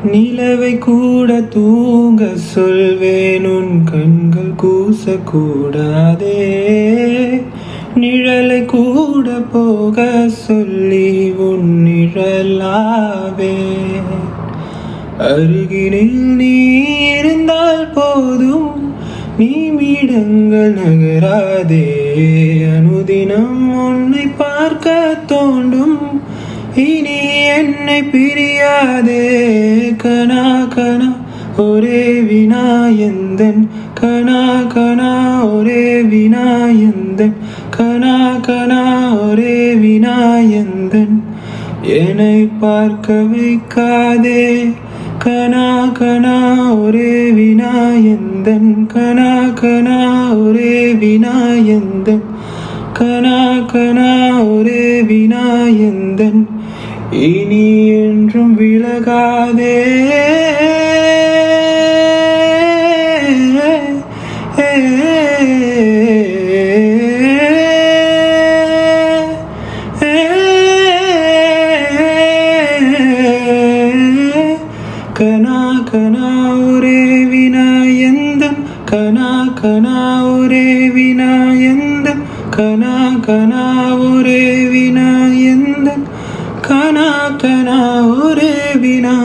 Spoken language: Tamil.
நிலவை கூட தூங்க சொல்வேன், உன் கண்கள் கூசக்கூடாதே. நிழலை கூட போக சொல்லி உன் நிழலாவே. அருகினில் நீ இருந்தால் போதும், நிமிடங்கள் நகராதே. அனுதினம் உன்னை பார்க்க தோண்டும், இனி என்னை பிரியாதே. கனா கனா ஒரே வினாயந்தன், கனா கனா ஒரே வினாயந்தன், கனா கனா ஒரே வினாயந்தன். என்னை பார்க்க வைக்காதே. கனா கனா ஒரே வினாயந்தன், கனா கனா ஒரே வினாயந்தன், கனா கனா ஒரே வினாயந்தன். இனி என்றும் விலகாதே. கனா கனா ஒரே வினாயந்தன், கனா கனா ஒரே வினாயந்தன், கனா கனா ஒரே வினாயந்தன், கனா கனா ஒரே வினா.